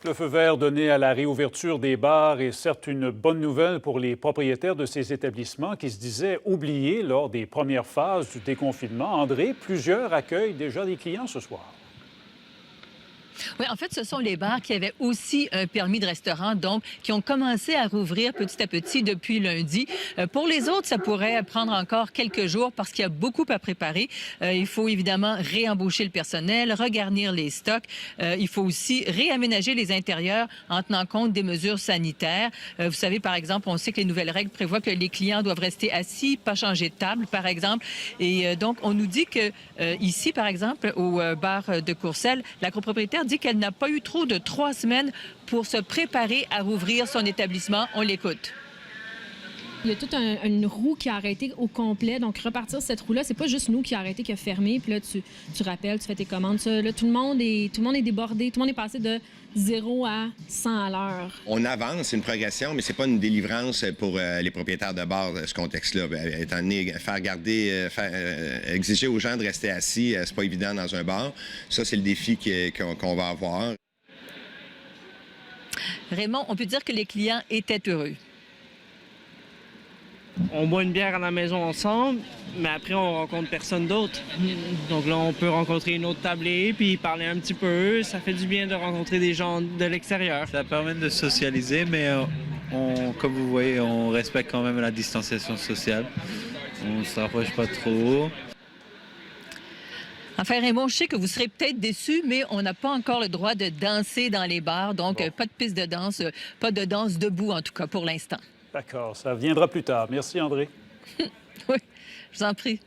Le feu vert donné à la réouverture des bars est certes une bonne nouvelle pour les propriétaires de ces établissements qui se disaient oubliés lors des premières phases du déconfinement. André, plusieurs accueillent déjà des clients ce soir. Oui, en fait, ce sont les bars qui avaient aussi un permis de restaurant, donc qui ont commencé à rouvrir petit à petit depuis lundi. Pour les autres, ça pourrait prendre encore quelques jours parce qu'il y a beaucoup à préparer. Il faut évidemment réembaucher le personnel, regarnir les stocks. Il faut aussi réaménager les intérieurs en tenant compte des mesures sanitaires. Vous savez, par exemple, on sait que les nouvelles règles prévoient que les clients doivent rester assis, pas changer de table, par exemple. Et donc, on nous dit que ici, par exemple, au bar de Courcelles, la copropriétaire dit qu'elle n'a pas eu trop de 3 semaines pour se préparer à rouvrir son établissement. On l'écoute. Il y a toute une roue qui a arrêté au complet. Donc, repartir cette roue-là, c'est pas juste nous qui a arrêté, qui a fermé. Puis là, tu rappelles, tu fais tes commandes. Ça, là, tout le monde est débordé. Tout le monde est passé de 0 à 100 à l'heure. On avance, c'est une progression, mais c'est pas une délivrance pour les propriétaires de bars, ce contexte-là. Étant donné, exiger aux gens de rester assis, c'est pas évident dans un bar. Ça, c'est le défi qu'on va avoir. Raymond, on peut dire que les clients étaient heureux. On boit une bière à la maison ensemble, mais après, on rencontre personne d'autre. Donc là, on peut rencontrer une autre tablée, puis parler un petit peu. Ça fait du bien de rencontrer des gens de l'extérieur. Ça permet de socialiser, mais comme vous voyez, on respecte quand même la distanciation sociale. On ne se rapproche pas trop. Enfin, Raymond, je sais que vous serez peut-être déçus, mais on n'a pas encore le droit de danser dans les bars. Donc, pas de piste de danse, pas de danse debout, en tout cas, pour l'instant. D'accord, ça viendra plus tard. Merci, André. Oui, je vous en prie.